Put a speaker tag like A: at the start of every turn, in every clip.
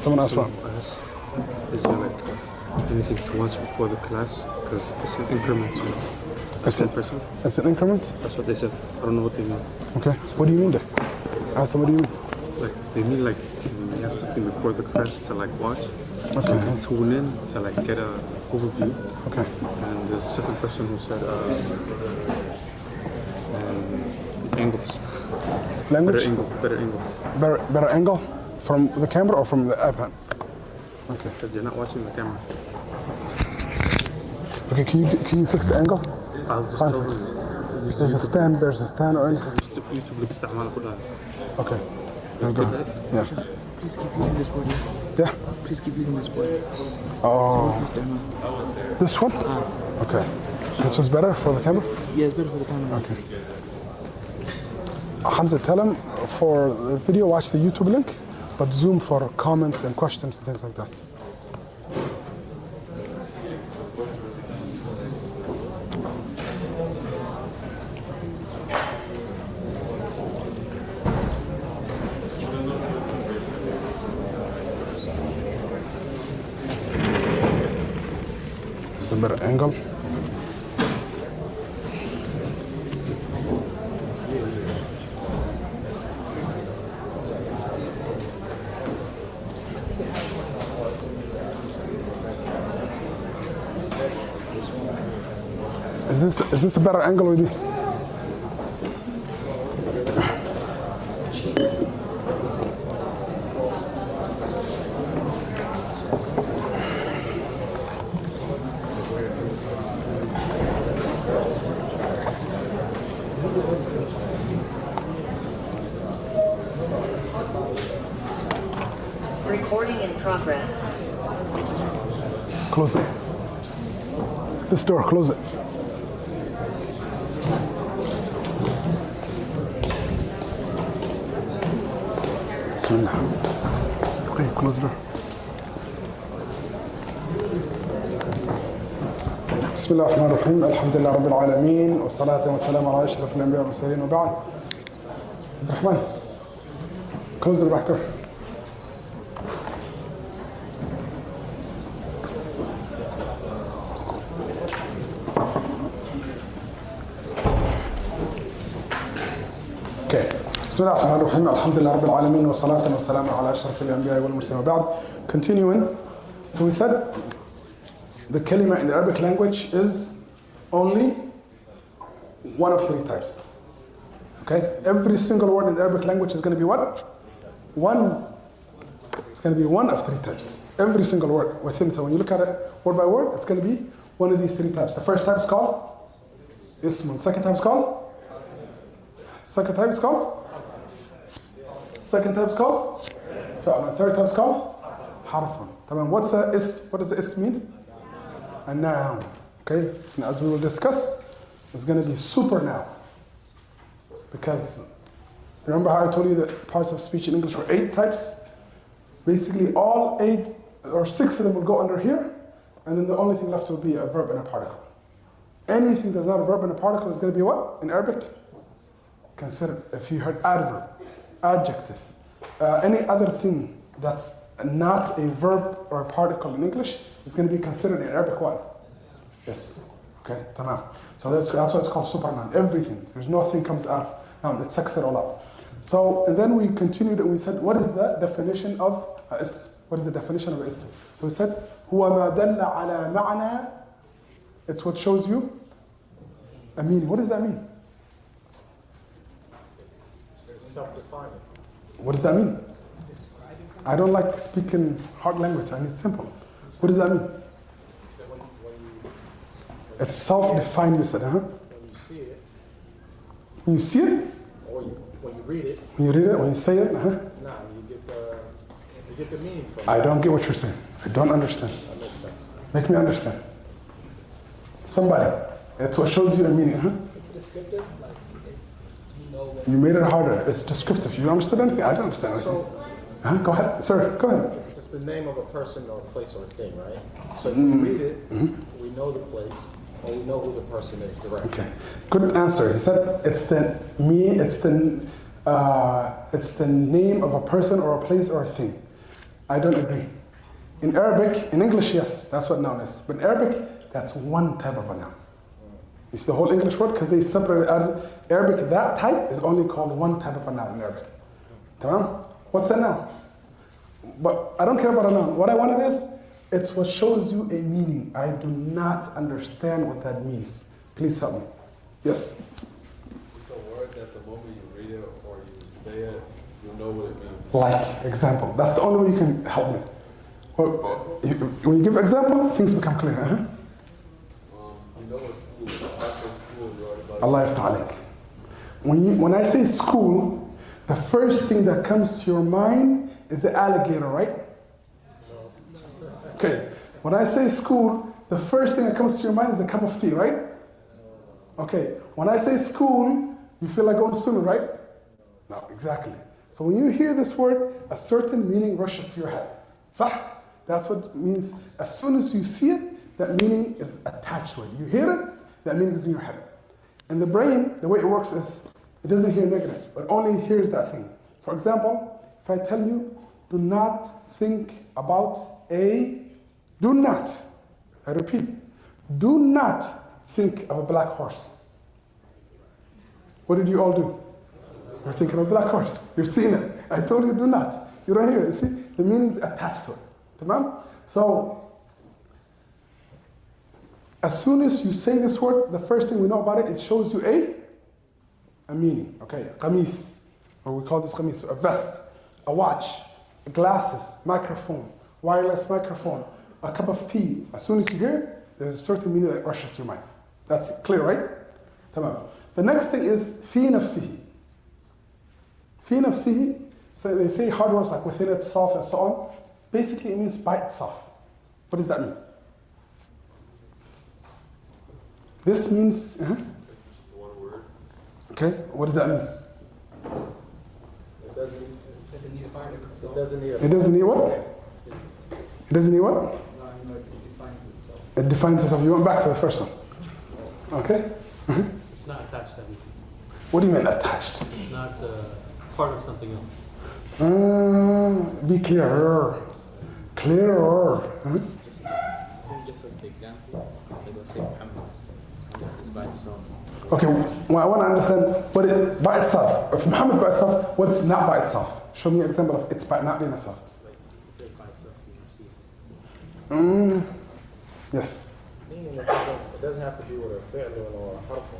A: Someone asked one.
B: Is there like anything to watch before the class? Because it's in increments, you know. That's one person.
A: It's in increments?
B: That's what they said. I don't know what they mean.
A: Okay. What do you mean there? Ask them, what do you mean?
B: Like, they mean like you have something before the class to like watch.
A: Okay.
B: So tune in to like get a overview.
A: Okay.
B: And there's a second person who said angles.
A: Language?
B: Better angle.
A: Better angle? From the camera or from the iPad? Okay.
B: Because they're not watching the camera.
A: Okay, can you fix the angle?
B: I'll just tell you.
A: There's a stand or anything?
B: YouTube الاستعمال كلها.
A: Okay. There go. Yeah.
C: Please keep using this board.
A: Yeah.
C: Please keep using this board.
A: Oh.
C: So
A: this one? Okay. This was better for the camera?
C: Yeah, it's better for the camera.
A: Okay. Hamza, tell him for the video, watch the YouTube link, but Zoom for comments and questions and things like that. It's a better angle. Is this a better angle with you?
D: Recording in progress.
A: Close it. This door, close it. Bismillah. Okay, close the door. بسم الله الرحمن الرحيم الحمد لله رب العالمين والصلاة والسلام على أشرف الأنبياء والمرسلين وبعد. عبد الرحمن, close the back door. Okay. بسم الله الرحمن الرحيم الحمد لله رب العالمين والصلاة والسلام على أشرف الأنبياء والمرسلين وبعد. Continuing, so we said the kalima in the Arabic language is only one of three types. Okay? Every single word in the Arabic language is going to be what? One. It's going to be one of three types. Every single word within. So when you look at it word by word, it's going to be one of these three types. The first type is called ismun. Second type is called? Second type is called? Second type is called? فعل. Third type is called? Harfun. What does the is mean? A noun. Okay? And as we will discuss, it's going to be super noun. Because remember how I told you that parts of speech in English were 8 types? Basically all 8 or 6 of them will go under here, and then the only thing left will be a verb and a particle. Anything that's not a verb and a particle is going to be what? In Arabic? Consider, if you heard adverb, adjective, any other thing that's not a verb or a particle in English is going to be considered in Arabic what? Yes. Okay, tamam. So that's why it's called supernoun. Everything. There's nothing comes out of noun. It sucks it all up. So, and then we continued and we said, what is the definition of ism? What is the definition of ism? So we said, هو ما دل على معنى. It's what shows you a meaning. What does that mean?
E: It's self-defining.
A: What does that mean? I don't like speaking hard language. I need simple. What does that mean? It's self-defined, you said, huh?
E: When you see it,
A: When you see it?
E: or when you read it,
A: When you read it? When you say it? Huh?
E: nah, you get the meaning from it.
A: I don't get what you're saying. I don't understand.
E: That makes sense.
A: Make me understand. Somebody. It's what shows you a meaning, huh? You made it harder. It's descriptive. You understood anything? I didn't understand anything.
E: So,
A: Go ahead. Sir, go ahead.
E: it's the name of a person or a place or a thing, right? So if we read it, we know the place, or we know who the person is directly.
A: Okay. Good answer. He said it's the name of a person or a place or a thing. I don't agree. In Arabic, in English, yes, that's what noun is. But in Arabic, that's one type of a noun. It's the whole English word because they separate Arabic. That type is only called one type of a noun in Arabic. Tamam? What's a noun? But I don't care about a noun. What I want it is, it's what shows you a meaning. I do not understand what that means. Please help me. Yes?
D: It's a word that the moment you read it or you say it, you know what it means.
A: Like, example. That's the only way you can help me. Well, when you give example, things become clear.
D: You know in school, I say school, you already about
A: Allah yaftah alayk. When I say school, the first thing that comes to your mind is the alligator, right? Okay. When I say school, the first thing that comes to your mind is a cup of tea, right? Okay. When I say school, you feel like going swimming, right? No, exactly. So when you hear this word, a certain meaning rushes to your head. Sah? That's what it means. As soon as you see it, that meaning is attached to it. You hear it, that meaning is in your head. And the brain, the way it works is, it doesn't hear negative, it only hears that thing. For example, if I tell you, do not think about do not, I repeat, do not think of a black horse. What did you all do? You're thinking of a black horse. You're seeing it. I told you do not. You don't hear it. You see, the meaning is attached to it. Tamam? So, as soon as you say this word, the first thing we know about it, it shows you a meaning. Okay, qamis, or we call this qamis, a vest, a watch, glasses, microphone, wireless microphone, a cup of tea. As soon as you hear it, there's a certain meaning that rushes to your mind. That's clear, right? Tamam. The next thing is fi nafsihi. Fi nafsihi, so they say hard words like within itself and so on. Basically, it means by itself. What does that mean? This means,
D: one word.
A: Okay, what does that mean?
E: It doesn't need
A: It doesn't need what? It doesn't need what?
E: it defines itself.
A: It defines itself. You went back to the first one. Okay?
F: It's not attached to anything.
A: What do you mean attached?
F: It's not part of something else.
A: Be clearer. Clearer.
G: Can you just like the example? Like let's say Muhammad is by himself.
A: Okay, well, I want to understand what it by itself. If Muhammad by itself, what's not by itself? Show me an example of it's by not being itself.
G: Like say by itself, you see.
A: Yes.
E: Meaning it doesn't have to be with a fi'l or a harf.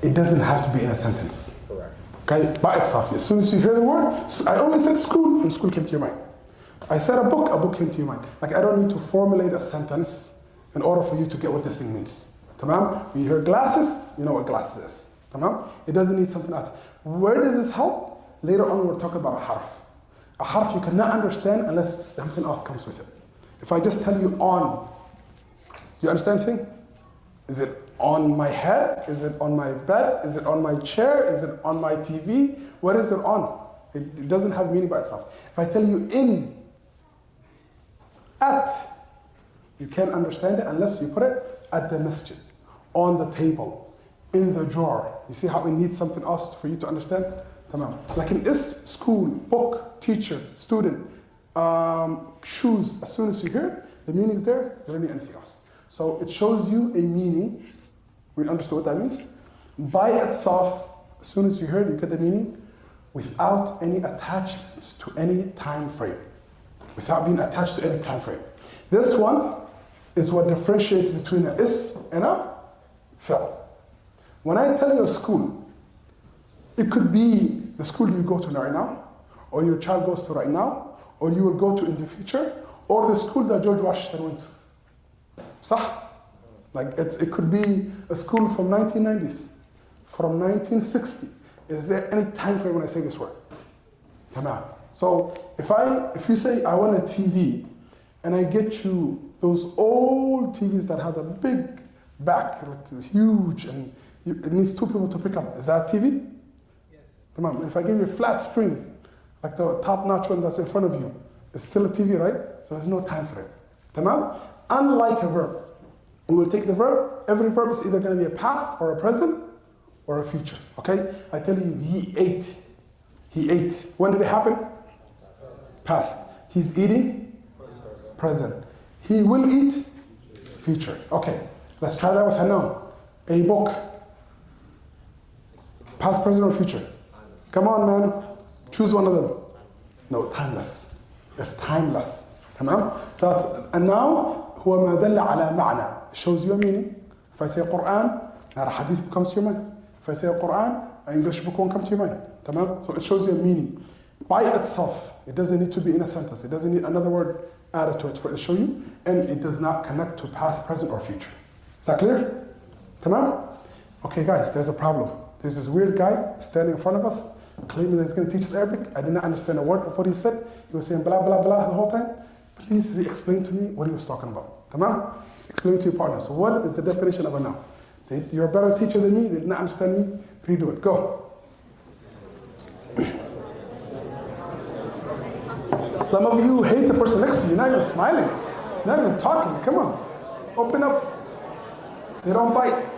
A: It doesn't have to be in a sentence.
E: Correct.
A: Okay, by itself. As soon as you hear the word, I only said school, and school came to your mind. I said a book came to your mind. Like I don't need to formulate a sentence in order for you to get what this thing means. Tamam? When you hear glasses, you know what glasses is. Tamam? It doesn't need something else. Where does this help? Later on we're talking about a harf. A harf you cannot understand unless something else comes with it. If I just tell you on, you understand the thing? Is it on my head? Is it on my bed? Is it on my chair? Is it on my TV? What is it on? It doesn't have meaning by itself. If I tell you in, at, you can't understand it unless you put it at the masjid, on the table, in the drawer. You see how we need something else for you to understand? Tamam. Like in this school, book, teacher, student, shoes, as soon as you hear it, the meaning's there, you don't need anything else. So it shows you a meaning. We understand what that means. By itself, as soon as you hear it, you get the meaning without any attachment to any time frame. Without being attached to any time frame. This one is what differentiates between an ism and a fi'l. When I tell you a school, it could be the school you go to right now, or your child goes to right now, or you will go to in the future, or the school that George Washington went to. Sah? Like it could be a school from 1990s, from 1960. Is there any time frame when I say this word? Tamam. So if you say I want a TV, and I get you those old TVs that have a big back, like huge, and it needs two people to pick up. Is that a TV? Yes. Tamam. And if I give you a flat screen, like the top-notch one that's in front of you, it's still a TV, right? So there's no time for it. Tamam? Unlike a verb. We will take the verb. Every verb is either going to be a past or a present or a future. Okay? I tell you, he ate. He ate. When did it happen? Past. He's eating? Present. He will eat? Future. Okay, let's try that with a noun. A book. Past, present, or future? Come on, man. Choose one of them. No, timeless. It's timeless. تمام? So that's a noun. هو ما دل على معنى. It shows you a meaning. If I say Quran, a hadith comes to your mind. If I say Quran, an English book won't come to your mind. تمام? So it shows you a meaning. By itself, it doesn't need to be in a sentence. It doesn't need another word added to it for it to show you. And it does not connect to past, present, or future. Is that clear? تمام? Okay, guys, there's a problem. There's this weird guy standing in front of us claiming that he's going to teach us Arabic. I did not understand a word of what he said. He was saying blah, blah, blah the whole time. Please re-explain to me what he was talking about. Tamam? Explain to your partner. So what is the definition of a noun? You're a better teacher than me. They did not understand me. Redo it. Go. Some of you hate the person next to you. Not even smiling. Not even talking. Come on. Open up. They don't bite.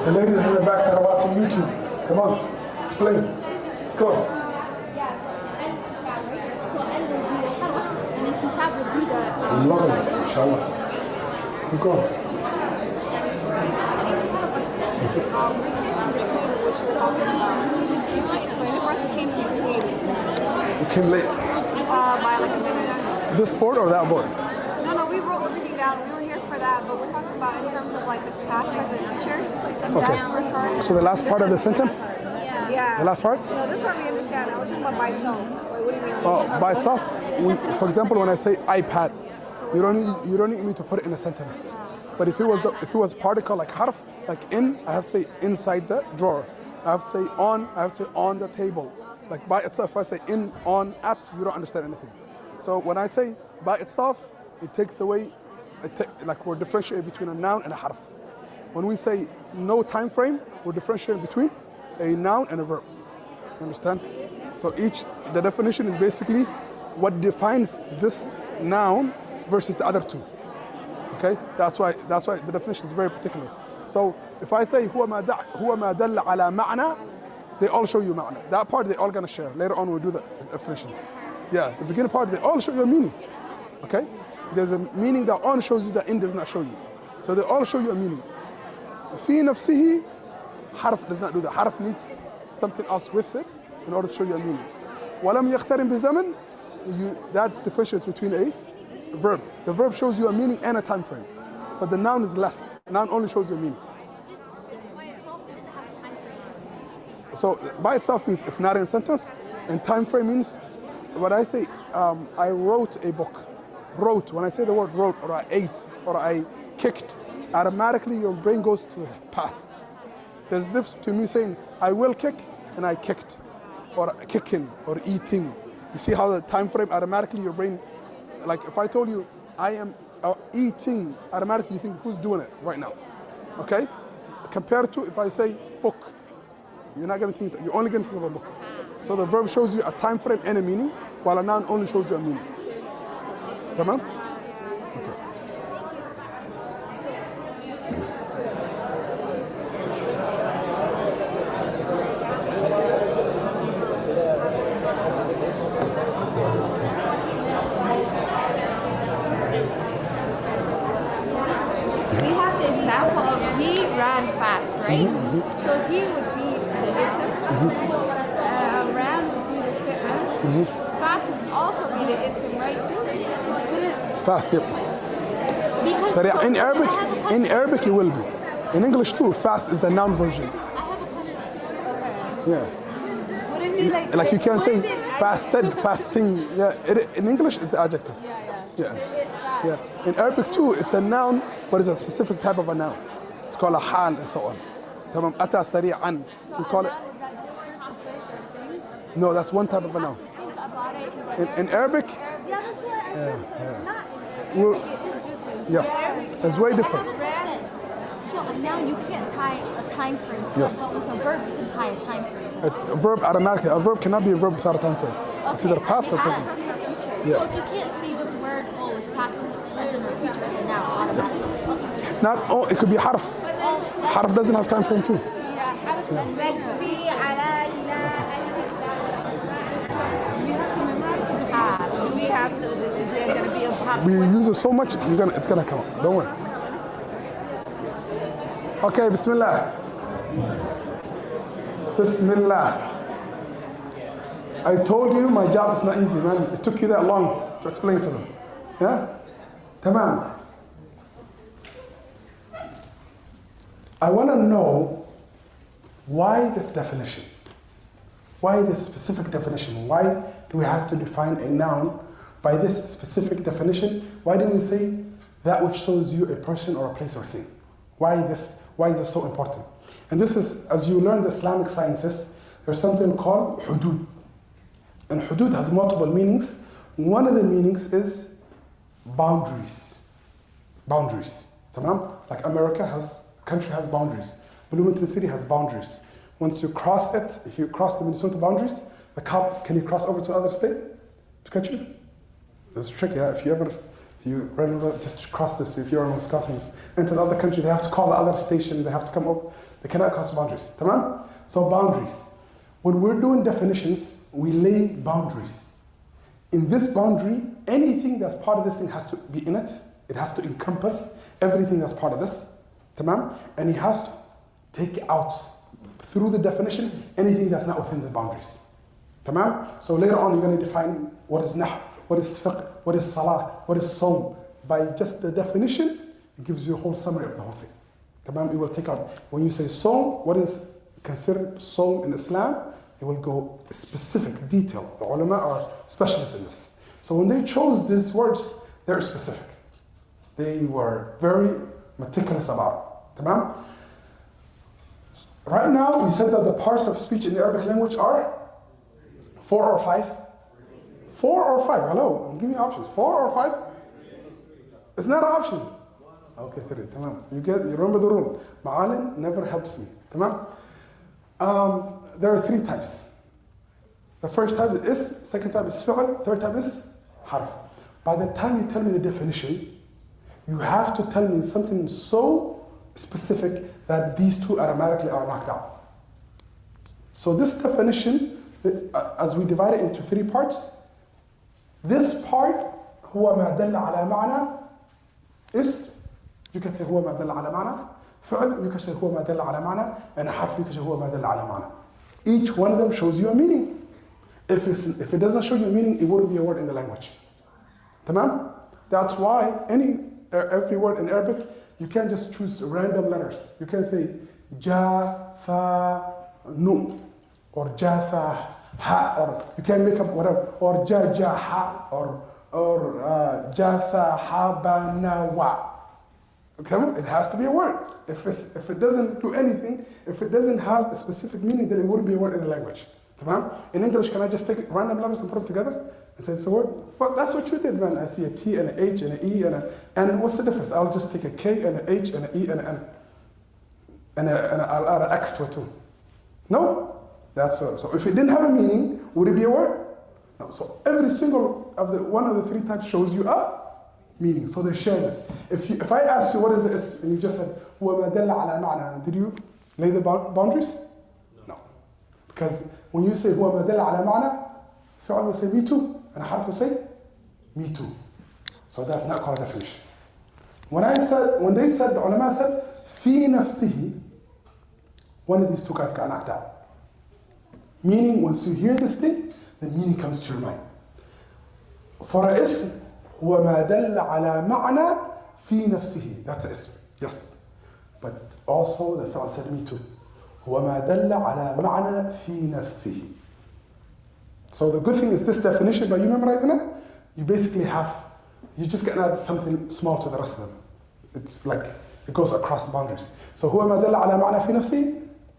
A: The ladies in the back that are watching YouTube, come on, explain. Let's go. Lovely, inshallah. Keep going.
H: What you were talking about. Can you like explain it for us? We came in between.
A: You came late.
H: By like a minute.
A: This board or that board?
H: No, we wrote everything down. We were here for that, but we're talking about in terms of like the past, present, future.
A: Okay.
H: That's referring.
A: So the last part of the sentence?
H: Yeah.
A: The last part?
H: No, this part we understand. I was talking about by itself. Like, what do you mean?
A: Oh, by itself? For example, when I say iPad, you don't need me to put it in a sentence. But if it was particle like harf, like in, I have to say inside the drawer. I have to say on, I have to say on the table. Like by itself, if I say in, on, at, you don't understand anything. So when I say by itself, it takes away, like we're differentiating between a noun and a harf. When we say no time frame, we're differentiating between a noun and a verb. You understand? So the definition is basically what defines this noun versus the other two. Okay? That's why the definition is very particular. So if I say هو ما دل على معنى, they all show you معنى. That part they all gonna share. Later on we'll do the definitions. Yeah, the beginning part they all show you a meaning. Okay? There's a meaning that on shows you, that in does not show you. So they all show you a meaning. في نفسه, harf does not do that. Harf needs something else with it in order to show you a meaning. ولم يقترن بزمن, that differentiates between a verb. The verb shows you a meaning and a time frame. But the noun is less. Noun only shows you a meaning. So by itself means it's not in a sentence, and time frame means what I say, I wrote a book. Wrote, when I say the word wrote, or I ate, or I kicked, automatically your brain goes to the past. There's a difference between me saying I will kick and I kicked, or kicking, or eating. You see how the time frame automatically your brain, like if I told you I am eating, automatically you think who's doing it right now, okay? Compared to if I say book, you're not going to think that, you're only going to think of a book. So the verb shows you a time frame and a meaning, while a noun only shows you a meaning. Tamam? Okay.
I: We have the example of he ran fast, right? So he would be the ism, ran would be the fi'l, fast would
A: Fast, yep.
I: Because
A: سريع. In
I: I have a question.
A: Arabic it will be. In English too, fast is the noun version.
I: I have a question.
A: Yeah.
H: Would it be
A: Like you can say
H: would it be an
A: fasted,
H: adjective?
A: fasting. Yeah. In English it's adjective.
H: Yeah.
A: Yeah.
H: Is it fast?
A: Yeah. In Arabic too, it's a noun, but it's a specific type of a noun. It's called a hal and so on. تمام. أتى سريعا.
H: So
A: We
H: a
A: call it.
H: noun, is that just person, place, or thing?
A: No, that's one type of a noun.
I: Think about it.
A: In Arabic,
H: Yeah, that's what I said. So it's not
A: We're-
H: in Arabic. It is different.
A: yes, it's way
I: I have
A: different.
I: a question. So a noun you can't tie a time frame to
A: Yes.
I: it, but with a verb you can tie a time frame to it.
A: It's a verb automatically. A verb cannot be a verb without a time frame. It's either past or present.
I: So
A: Yes.
I: if you can't say this word, oh, it's past, present, or future, it's a noun automatically. Okay.
A: Not oh, it could be harf.
I: Oh, that's
A: Harf doesn't have time frame too.
J: We have to, there's going to be a pop.
A: We use it so much, it's gonna come out. Don't worry. Okay, Bismillah. Bismillah. I told you my job is not easy, man. It took you that long to explain to them. Yeah? Tamam. I want to know why this definition? Why this specific definition? Why do we have to define a noun by this specific definition? Why didn't we say that which shows you a person or a place or thing? Why this? Why is this so important? And this is, as you learn the Islamic sciences, there's something called hudud. And hudud has multiple meanings. One of the meanings is boundaries. Boundaries. Tamam? Like country has boundaries. Bloomington City has boundaries. Once you cross it, if you cross the Minnesota boundaries, the cop, can you cross over to another state to catch you? It's tricky, yeah? If you remember, just cross this, if you're in Wisconsin, into the other country, they have to call the other station, they have to come up, they cannot cross boundaries. Tamam? So boundaries. When we're doing definitions, we lay boundaries. In this boundary, anything that's part of this thing has to be in it. It has to encompass everything that's part of this. Tamam? And it has to take out, through the definition, anything that's not within the boundaries. Tamam? So later on, you're going to define what is nah, what is fiqh, what is salah, what is sawm. By just the definition, it gives you a whole summary of the whole thing. Tamam? It will take out, when you say sawm, what is considered sawm in Islam, it will go specific, detail. The ulama are specialists in this. So when they chose these words, they're specific. They were very meticulous about it. Tamam? Right now, we said that the parts of speech in the Arabic language are 4 or 5? 4 or 5, hello, I'm giving you options. 4 or 5? It's not an option. Okay, tamam. You remember the rule. Ma'alim never helps me. Tamam? There are 3 types. The first type is ism, second type is fi'l, third type is harf. By the time you tell me the definition, you have to tell me something so specific that these 2 automatically are knocked out. So this definition, as we divide it into 3 parts, this part, هو ما دل على معنى اسم, you can say هو ما دل على معنى, فعل, you can say هو ما دل على معنى, and حرف, you can say هو ما دل على معنى. Each one of them shows you a meaning. If it doesn't show you a meaning, it wouldn't be a word in the language. Tamam? That's why every word in Arabic, you can't just choose random letters. You can say ja, fa, nu, or ja, fa, ha, or you can make up whatever, or ja, ja, ha, or ja, fa, ha, ba, na, wa. Okay? It has to be a word. If it doesn't do anything, if it doesn't have a specific meaning, then it wouldn't be a word in the language. Tamam? In English, can I just take random letters and put them together and say it's a word? Well, that's what you did, man. I see a T and an H and an E and what's the difference? I'll just take a K and an H and an E and an N and I'll add an X to it too. No? That's so if it didn't have a meaning, would it be a word? No. So every single one of the 3 types shows you a meaning. So they share this. If I ask you what is this, and you just said هو ما دل على معنى, did you lay the boundaries? No. Because when you say هو ما دل على معنى, فعل will say me too, and حرف will say me too. So that's not called a definition. When they said, the ulama said في نفسه, one of these 2 guys got knocked out. Meaning, once you hear this thing, the meaning comes to your mind. For a ism, هو ما دل على معنى في نفسه. That's اسم. Yes. But also the fi'l said me too. هو ما دل على معنى في نفسه. So the good thing is this definition, by you memorizing it, you basically have, you just can add something small to the rest of them. It's like, it goes across the boundaries. So هو ما دل على معنى في نفسه,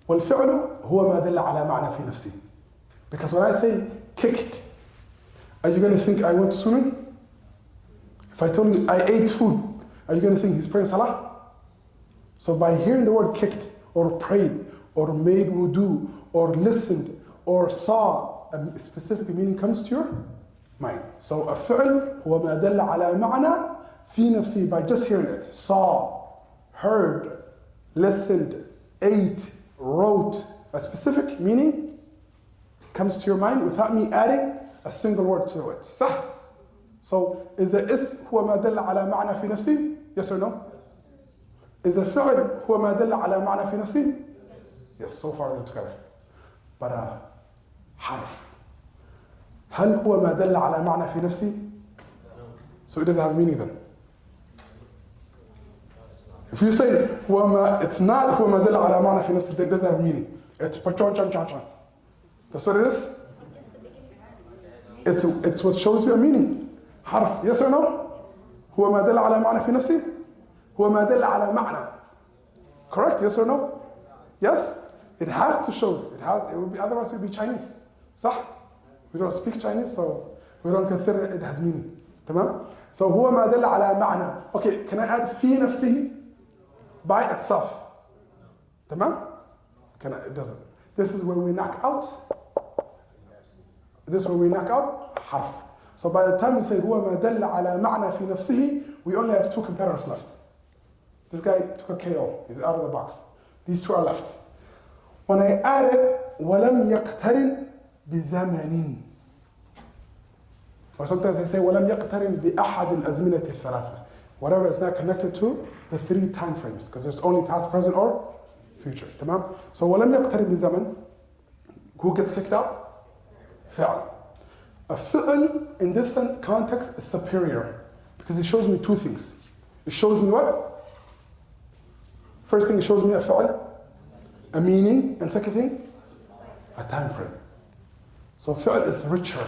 A: والفعل هو ما دل على معنى في نفسه. Because when I say kicked, are you going to think I went swimming? If I told you I ate food, are you going to think he's praying salah? So by hearing the word kicked, or prayed, or made wudu, or listened, or saw, a specific meaning comes to your mind. So a fi'l هو ما دل على معنى في نفسه, by just hearing it. Saw, heard, listened, ate, wrote. A specific meaning comes to your mind without me adding a single word to it. صح? So is the اسم هو ما دل على معنى في نفسه? Yes or no? Is the فعل هو ما دل على معنى في نفسه? Yes, so far they're together. But حرف, هل هو ما دل على معنى في نفسه? So it doesn't have meaning then. If you say هو ما, it's not هو ما دل على معنى في نفسه, then it doesn't have meaning. It's pachon chan chan chan. That's what it is. It's what shows you a meaning. حرف, yes or no? هو ما دل على معنى في نفسه? هو ما دل على معنى. Correct, yes or no? Yes? It has to show. It would be, otherwise it would be Chinese. صح? We don't speak Chinese, so we don't consider it has meaning. تمام? So هو ما دل على معنى. Okay, can I add في نفسه by itself? تمام? It doesn't. This is where we knock out. This is where we knock out حرف. So by the time we say هو ما دل على معنى في نفسه, we only have two comparators left. This guy took a KO. He's out of the box. These two are left. When I added ولم يقترن بزمن, or sometimes I say ولم يقترن بأحد الأزمنة الثلاثة. Whatever is not connected to the three time frames, because there's only past, present, or future. تمام? So ولم يقترن بزمن, who gets kicked out? فعل. A fi'l in this context is superior because it shows me two things. It shows me what? First thing, it shows me a fi'l, a meaning, and second thing, a time frame. So fi'l is richer,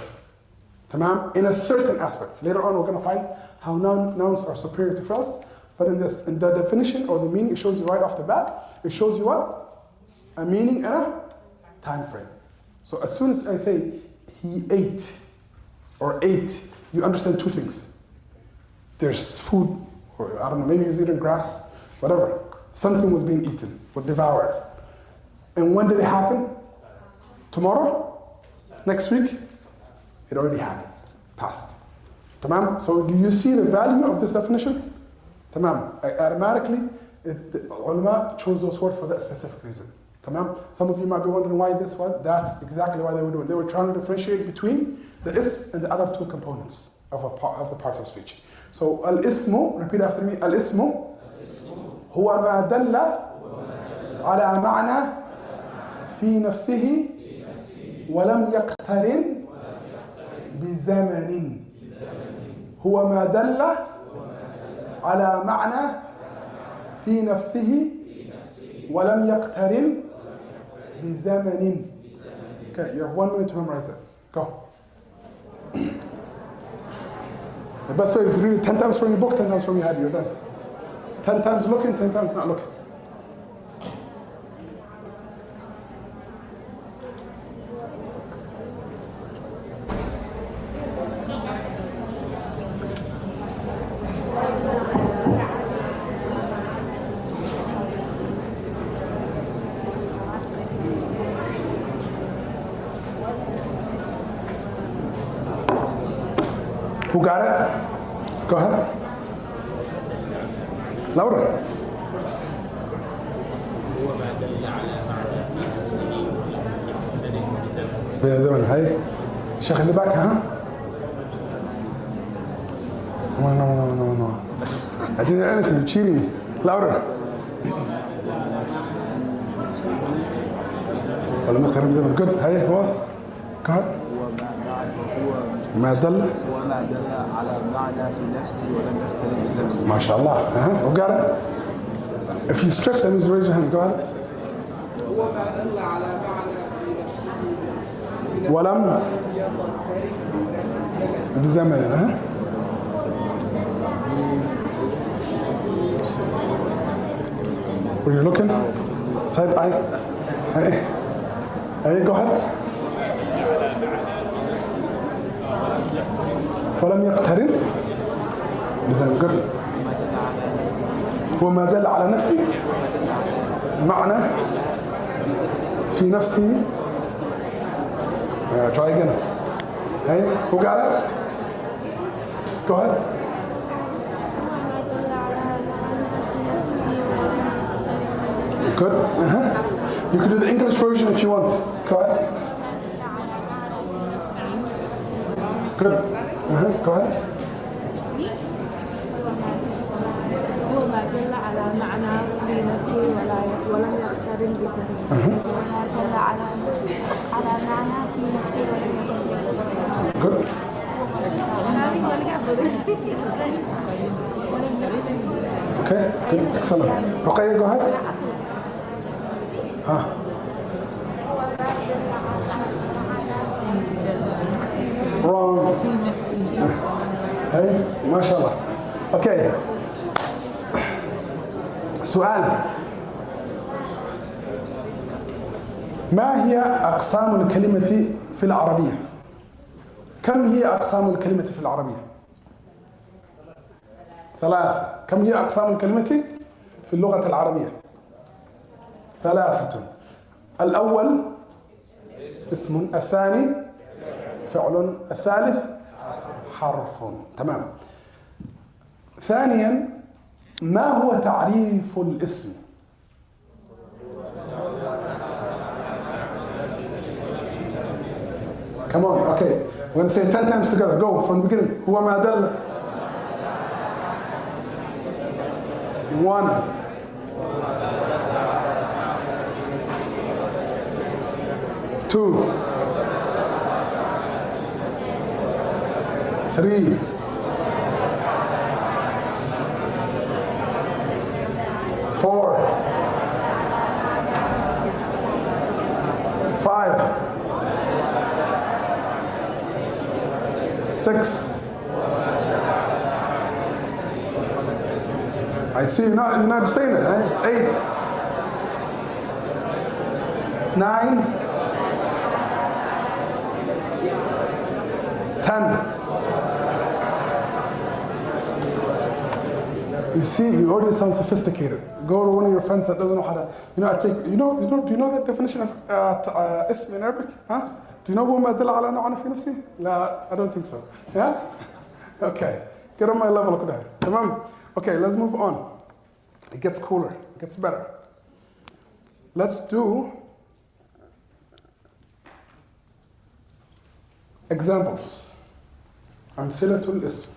A: tamam, in a certain aspect. Later on, we're going to find how nouns are superior to fi'ls. But in the definition or the meaning, it shows you right off the bat. It shows you what? A meaning and a time frame. So as soon as I say he ate or ate, you understand two things. There's food, or I don't know, maybe he was eating grass, whatever. Something was being eaten or devoured. And when did it happen? Tomorrow? Next week? It already happened. Past. Tamam? So do you see the value of this definition? Tamam. Automatically, the ulama chose those words for that specific reason. Tamam? Some of you might be wondering why this was. That's exactly why they were doing. They were trying to differentiate between the ism and the other two components of the parts of speech. So al-ismu, repeat after me, al-ismu هو ما دل على معنى في نفسه ولم يقترن بزمن. هو ما دل على معنى في نفسه ولم يقترن بزمن. Okay, you have 1 minute to memorize it. Go. The best way is to read it 10 times from your book, 10 times from your head. You're done. 10 times looking, 10 times not looking. Who got it? Go ahead. Louder. بين زمن هاي Shaykh in the back, huh? No. I didn't do anything, you're cheating me. Louder. ولم يقترن بزمن. Good. هاي, who else? Go ahead. ما دل
C: وما دل على معنى في نفسه ولم يختلف بزمنه.
A: ما شاء الله. Who got it? If you stretch, that means raise your hand. Go ahead. ولم بزمن. Were you looking? Side eye. Hey, go ahead. ولم يقترن بزمن. Good. وما دل على نفسه معنى في نفسه. Try again. Hey, who got it? Go ahead. Good. You can do the English version if you want. Go ahead. Good. Go ahead.
J: هو ما دل على معنى في نفسه ولم يقترن بزمنه. وما دل على معنى في نفسه ولم يقترن بزمنه.
A: Good. Okay. Good. Excellent. Okay, go ahead. Wrong. Hey, ما شاء الله. Okay. سؤال. ما هي أقسام الكلمة في العربية؟ كم هي أقسام الكلمة في العربية؟ 3. كم هي أقسام الكلمة في اللغة العربية؟ 3. الأول اسم، الثاني فعل، الثالث حرف. تمام. ثانيا، ما هو تعريف الاسم؟ Come on, okay. We're going to say 10 times together. Go from the beginning. هو ما دل. 1. 2. 3. 4. 5. 6. I see you're not saying it. It's 8. 9. 10. You see, you already sound sophisticated. Go to one of your friends that doesn't know how to. Do you know the definition of اسم in Arabic? Huh? Do you know هو ما دل على نوع في نفسه؟ لا, I don't think so. Yeah? Okay. Get on my level كده. تمام? Okay, let's move on. It gets cooler. It gets better. Let's do examples. أمثلة الاسم.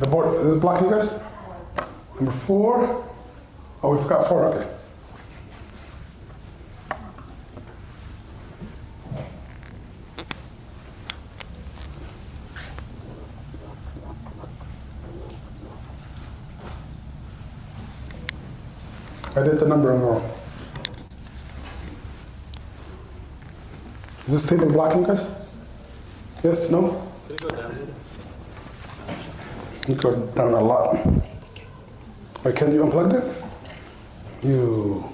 A: The board, is it blocking you guys? Number 4. Oh, we forgot 4, okay. I did the number wrong. Is this table blocking us? Yes, no?
F: Can you go down?
A: You go down a lot. Wait, can you unplug it? You.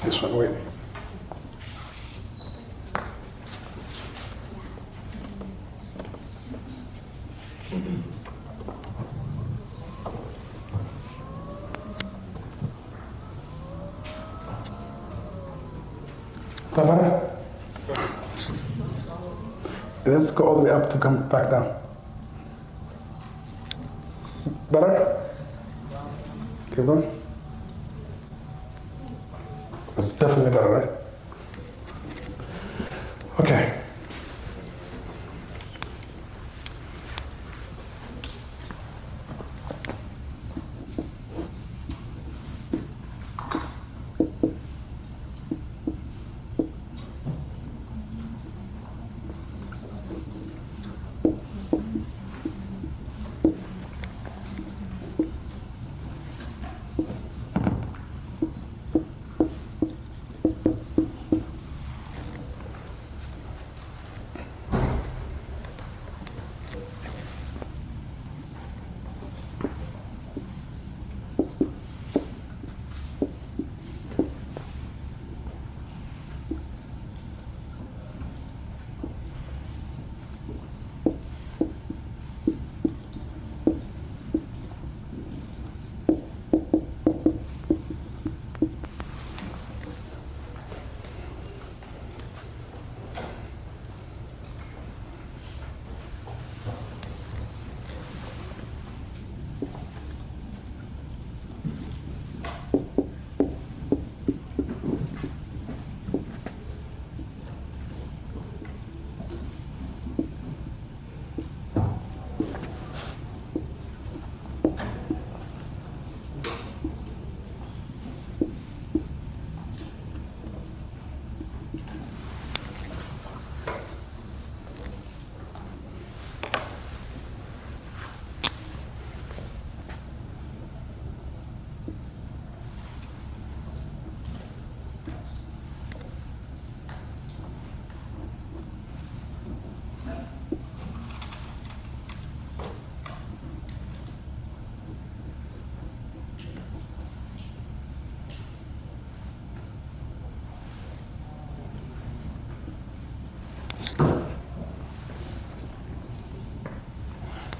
A: This one, wait. Is that better? Let's go all the way up to come back down. Better? Keep going. It's definitely better, right? Okay.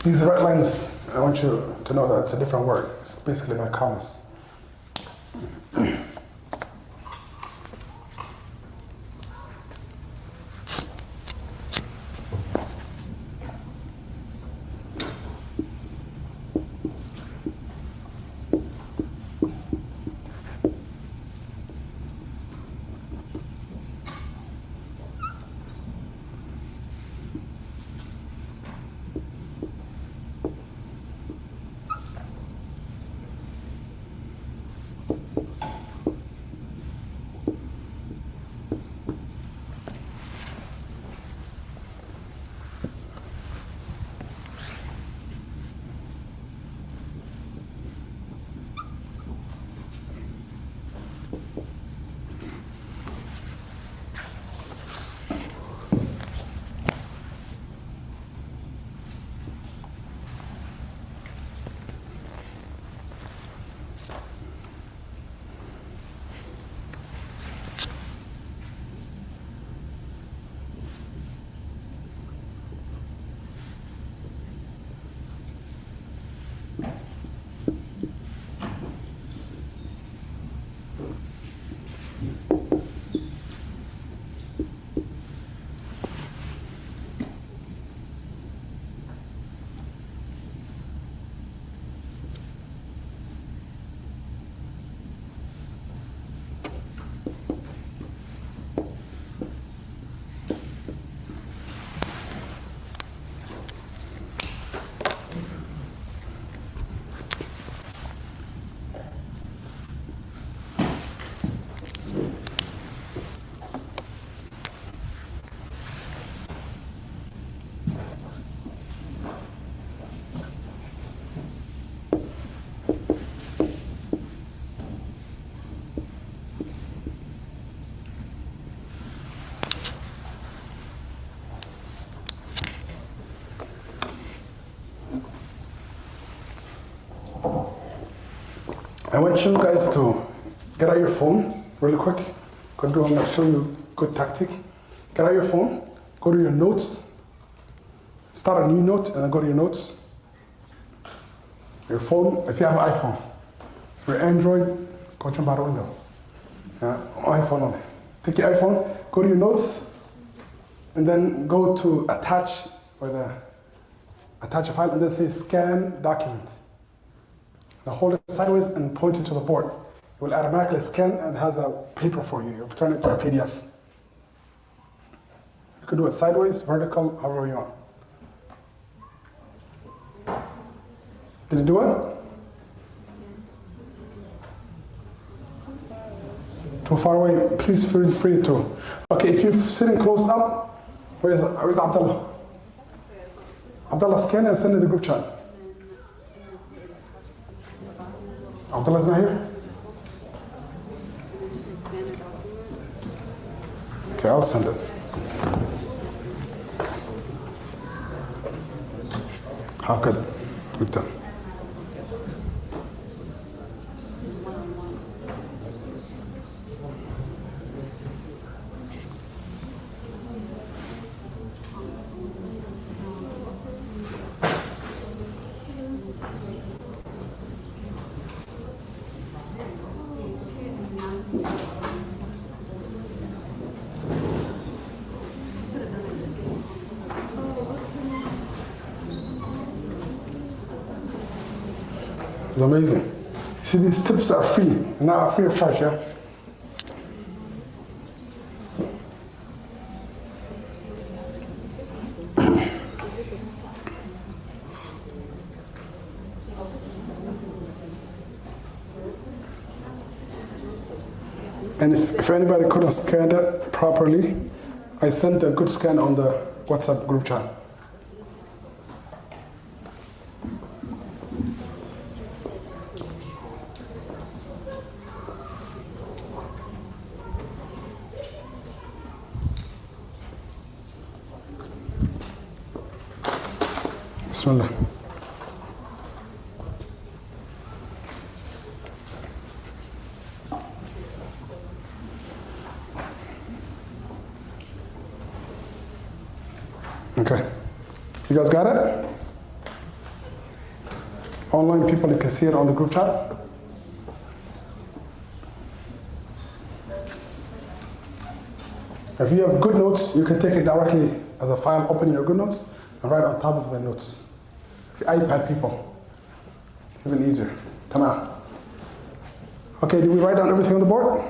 A: These red lines, I want you to know that it's a different word. It's basically my commas. I want you guys to get out your phone really quick. I'm going to show you a good tactic. Get out your phone, go to your notes, start a new note, and then go to your notes. Your phone, if you have an iPhone. If you're Android, go jump out a window. iPhone only. Take your iPhone, go to your notes, and then go to attach, attach a file, and then say scan document. Now hold it sideways and point it to the board. It will automatically scan and has a paper for you. You'll turn it to a PDF. You can do it sideways, vertical, however you want. Did you do it? Too far away, please feel free to. Okay, if you're sitting close up, where's Abdullah? Abdullah, scan and send it to the group chat. Abdullah's not here? Okay, I'll send it. How good? Good done. It's amazing. See, these tips are free, not free of charge, yeah? And if anybody couldn't scan it properly, I sent a good scan on the WhatsApp group chat. Bismillah. Okay. You guys got it? Online people, you can see it on the group chat. If you have good notes, you can take it directly as a file, open your good notes, and write on top of the notes. If you iPad people, it's even easier. Tamam. Okay, did we write down everything on the board?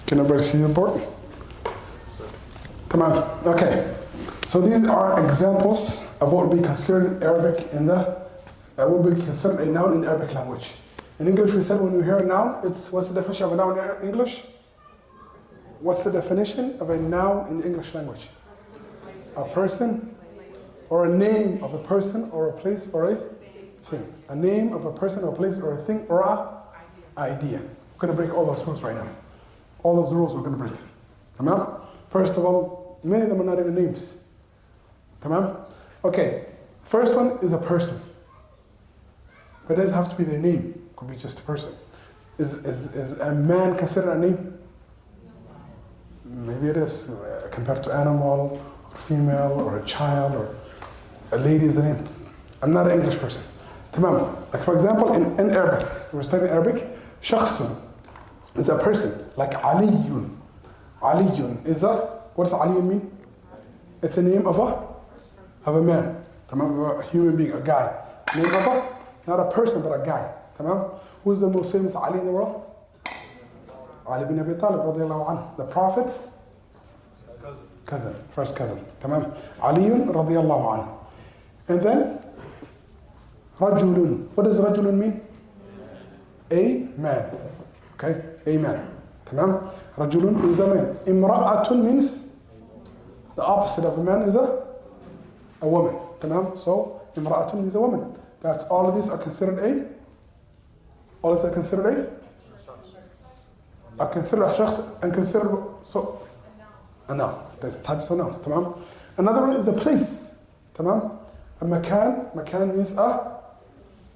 A: Can everybody see the board? Come on. Okay. So these are examples of what would be considered Arabic in the what would be considered a noun in the Arabic language. In English, we said when we hear a noun, what's the definition of a noun in English? What's the definition of a noun in the English language? A person, or a name of a person, or a place, or a thing. A name of a person, or a place, or a thing, or a idea. We're going to break all those rules right now. All those rules we're going to break. Tamam? First of all, many of them are not even names. Tamam? Okay. First one is a person. But it doesn't have to be their name. It could be just a person. Is a man considered a name? Maybe it is. Compared to animal, or female, or a child, or a lady is a name. I'm not an English person. Tamam. Like for example, in Arabic, we're studying Arabic, shakhsun is a person, like Aliyun. Aliyun is what does Aliyun mean? It's a name of a man. Tamam, a human being, a guy. Name of not a person, but a guy. Tamam? Who's the most famous Ali in the world? Ali bin Abi Talib, radiallahu anhu. The Prophet's cousin, first cousin. Tamam? Aliyun, radiallahu anhu. And then, Rajulun. What does Rajulun mean? A man. Okay? A man. Tamam? Rajulun is a man. Imra'atun means the opposite of a man is a woman. Tamam? So, Imra'atun means a woman. That's all of these are considered all of these are considered are considered a shakhs and considered a noun. There's types of nouns. Tamam? Another one is a place. Tamam? A makan means a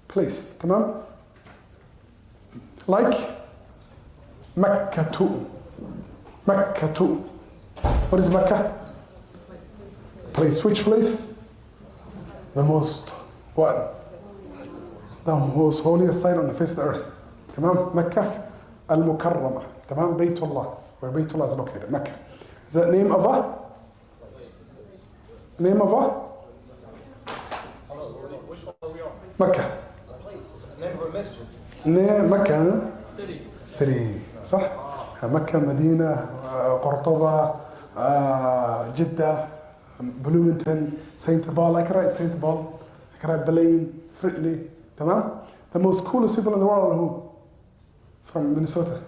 A: place. Tamam? Like Makkatu. Makkatu. What is Makkah? Place. Which place? The most what? The most holiest site on the face of the earth. Tamam? Makkah al-Mukarramah. Tamam? Baytullah. Where Baytullah is located. Makkah. Is that name of a? Name of a?
E: Which one are we on?
A: Makkah.
E: Name of a masjid.
A: Makkah. City. صح؟ مكة مدينة قرطبة جدة بلومنتون سينت بول. I can write Saint Paul. I can write Belen, Fritley. تمام? The most coolest people in the world are who? From Minnesota.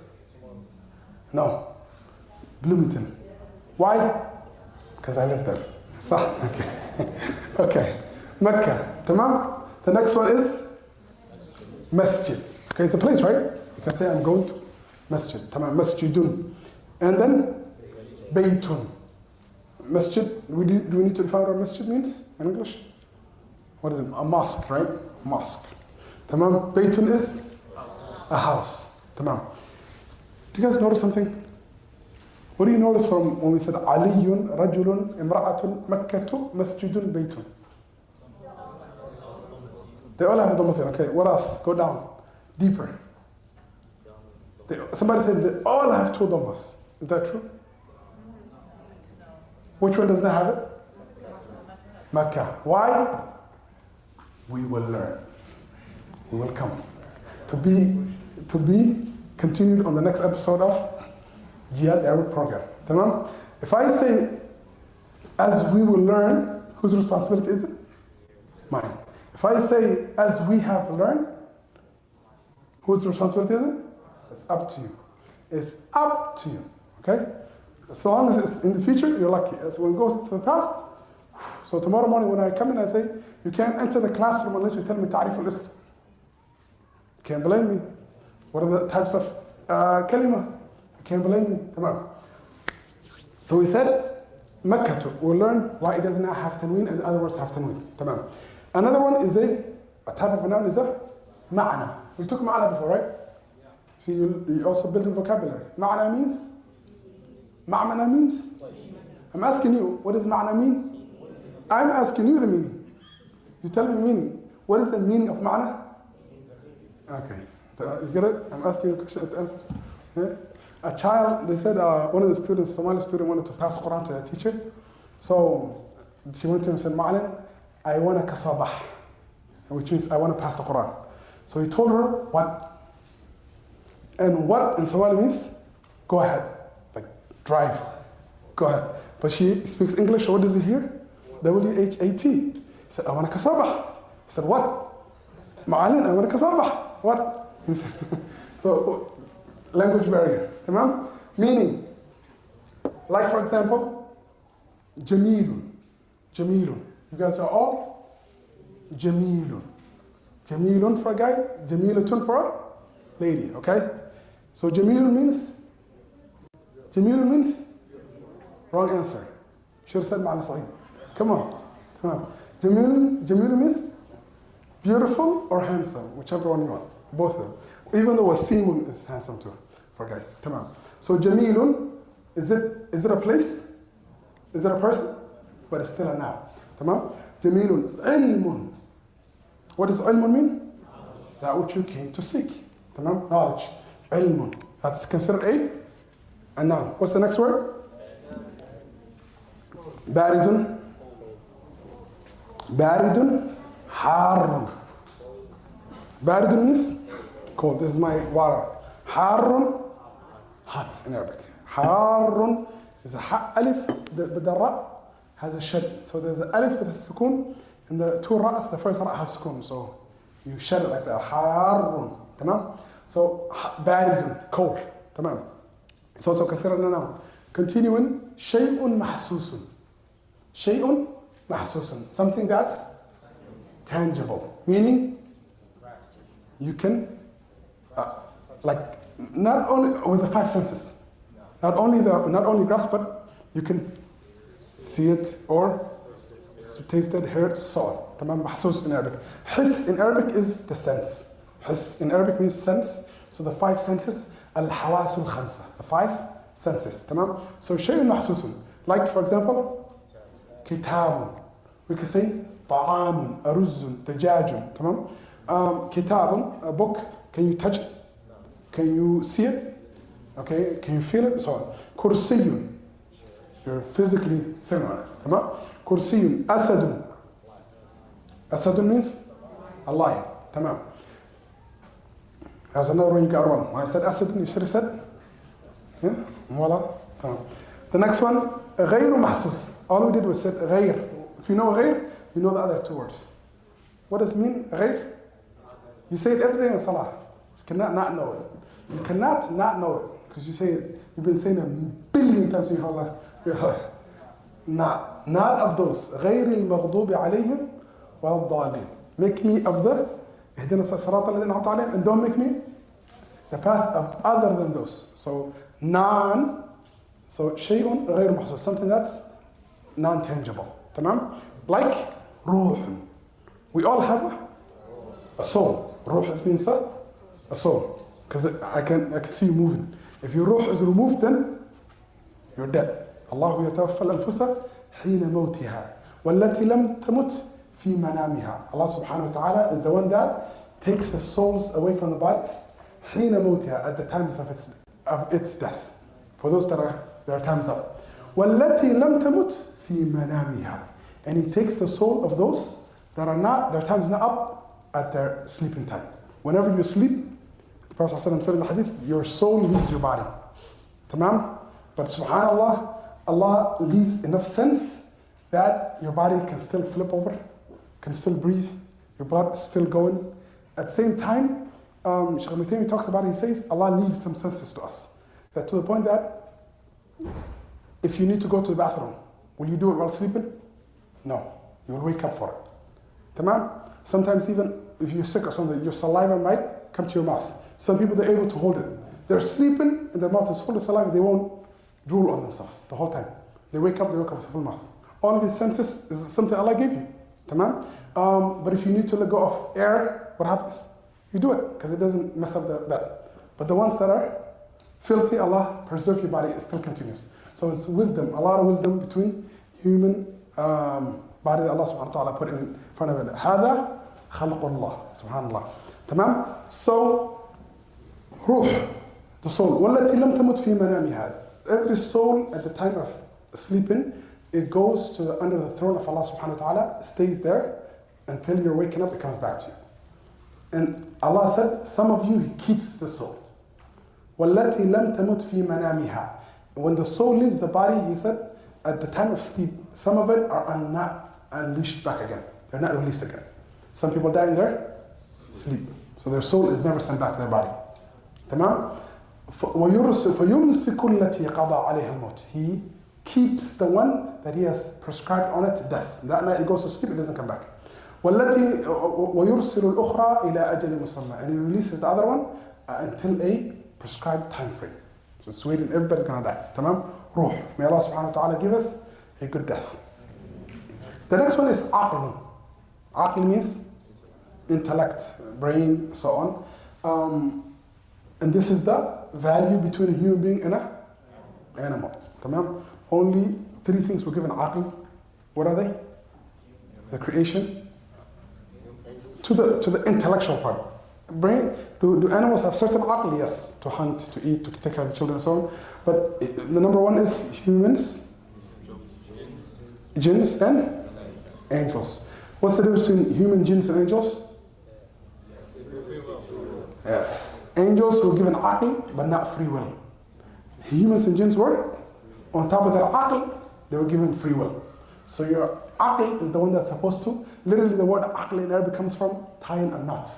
A: No. Bloomington. Why? Because I live there. صح? Okay. Okay. Mecca. تمام? The next one is Masjid. Okay, it's a place, right? You can say I'm going to Masjid. تمام. Masjidun. And then Baytun. Masjid. Do we need to define what masjid means in English? What is it? A mosque, right? A mosque. تمام. Baytun is a house. تمام. Do you guys notice something? What do you notice from when we said Aliyun, Rajulun, Imra'atun, Makkatu, Masjidun, Baytun? They all have a Dhammatin. Okay, what else? Go down. Deeper. Somebody said they all have two Dhammas. Is that true? Which one does not have it? Makkah. Why? We will learn. We will come. To be continued on the next episode of GIAD Arabic program. Tamam? If I say, as we will learn, whose responsibility is it? Mine. If I say, as we have learned, whose responsibility is it? It's up to you. It's up to you. Okay? As long as it's in the future, you're lucky. As when it goes to the past, so tomorrow morning when I come in, I say, you can't enter the classroom unless you tell me ta'rif al-ism. You can't blame me. What are the types of kalima? You can't blame me. Tamam. So we said, Makkah. We'll learn why it does not have tanween and the other words have tanween. Tamam. Another one is a type of a noun is a ma'na. We took ma'na before, right? So you also building vocabulary. Ma'na means? Ma'na means? I'm asking you, what does ma'na mean? I'm asking you the meaning. You tell me the meaning. What is the meaning of ma'na? Okay. You get it? I'm asking you a question, it's answer. Yeah? A child, they said one of the students, Somali student, wanted to pass Quran to a teacher. So she went to him and said, Ma'alin, I want to kasabah, which means I want to pass the Quran. So he told her, what? And what in Somali means, go ahead, like drive, go ahead. But she speaks English, so what does he hear? W-H-A-T. He said, I want to kasabah. He said, what? Ma'alin, I want to kasabah. What? So, language barrier. Tamam? Meaning, like for example, Jamilun. Jamilun. You guys are all Jamilun. Jamilun for a guy, Jamilatun for a lady, okay? So Jamilun means wrong answer. Should have said Ma'al Saciid. Come on. Jamilun means beautiful or handsome, whichever one you want. Both of them. Even though Wasimun is handsome too, for guys. Tamam. So Jamilun, is it a place? Is it a person? But it's still a noun. Tamam. Jamilun. Ilmun. What does ilmun mean? That which you came to seek. Tamam. Knowledge. Ilmun. That's considered a noun. What's the next word? Baridun. Baridun. Harun. Baridun means cold. This is my water. Harun, hot in Arabic. Harun is a ha alif, but the ra has a shed. So there's an alif with a sukun, and the two ra'as, the first ra has sukun. So you shed it like that. Harun. Tamam? So baridun, cold. Tamam? It's also considered a noun. Continuing, shay'un mahsusun. Shay'un mahsusun. Something that's tangible. Meaning, you can, like, not only with the five senses, not only grasp, but you can see it or taste it, hear it, so on. Tamam, mahsus in Arabic. Hiss in Arabic is the sense. Hiss in Arabic means sense. So the five senses, al-hawasul khamsa, the five senses. Tamam. So shay'un mahsusun. Like for example, kitabun. We can say ta'amun, aruzun, tajajun. Tamam. Kitabun, a book, can you touch it? Can you see it? Okay, can you feel it? So on. Kursiyun, you're physically sitting on it. Tamam? Kursiyun, asadun. Asadun means a lion. Tamam. That's another one you got wrong. When I said asadun, you should have said, yeah, voila. Tamam. The next one, غير محسوس. All we did was said غير. If you know غير, you know the other two words. What does it mean, غير? You say it every day in Salah. You cannot not know it. You cannot not know it. Because you say it, you've been saying it a billion times in your life. Not of those. غير المغضوب عليهم ولا الضالين. Make me of the اهدنا الصراط الذين أنعمت عليهم, and don't make me the path of other than those. So so شيء غير محسوس, something that's non-tangible. تمام? Like روح. We all have a soul. Ruh means a soul. Because I can see you moving. If your ruh is removed, then you're dead. الله يتوفى الأنفس حين موتها والتي لم تمت في منامها. Allah subhanahu wa ta'ala is the one that takes the souls away from the bodies حين موتها, at the times of its death. For those that are their time's up. والتي لم تمت في منامها. And he takes the soul of those that are not, their time's not up, at their sleeping time. Whenever you sleep, the Prophet ﷺ said in the hadith, your soul leaves your body. Tamam? But subhanAllah, Allah leaves enough sense that your body can still flip over, can still breathe, your blood is still going. At the same time, Shaykh Ibn talks about it, he says, Allah leaves some senses to us. That to the point that if you need to go to the bathroom, will you do it while sleeping? No. You will wake up for it. Tamam? Sometimes even if you're sick or something, your saliva might come to your mouth. Some people, they're able to hold it. They're sleeping and their mouth is full of saliva, they won't drool on themselves the whole time. They wake up with a full mouth. All of these senses is something Allah gave you. Tamam? But if you need to let go of air, what happens? You do it, because it doesn't mess up that. But the ones that are filthy, Allah preserve your body, it still continues. So it's wisdom, a lot of wisdom between human body that Allah subhanahu wa ta'ala put in front of it. هذا خلق الله. Subhanallah. تمام. So روح, the soul, والتي لم تمت في منامها. Every soul at the time of sleeping, it goes to under the throne of Allah subhanahu wa ta'ala, stays there until you're waking up, it comes back to you. And Allah said, some of you, He keeps the soul. وَالَّتِي لَمْ تَمُتْ فِي مَنَامِهَا. When the soul leaves the body, He said, at the time of sleep, some of it are not unleashed back again. They're not released again. Some people die in their sleep. So their soul is never sent back to their body. تمام? فَيُمْسِكُ الَّتِي قَضَى عَلَيْهَا الْمَوْتِ. He keeps the one that He has prescribed on it death. That night it goes to sleep, it doesn't come back. وَيُرْسِلُ الْأُخْرَى إِلَىٰ أَجَلٍ مُسَمَّى. And He releases the other one until a prescribed time frame. So it's waiting, everybody's gonna die. Tamam? Ruh. May Allah subhanahu wa ta'ala give us a good death. The next one is aql. Aql means intellect, brain, so on. And this is the value between a human being and an animal. Tamam? Only 3 things were given aql. What are they? The creation. To the intellectual part. Brain, do animals have certain aql? Yes. To hunt, to eat, to take care of the children and so on. But the number 1 is humans, jinns and angels. What's the difference between human, jinns and angels? Yeah. Angels were given aql, but not free will. Humans and jinns were, on top of their aql, they were given free will. So your aql is the one that's supposed to, literally the word aql in Arabic comes from tying a knot.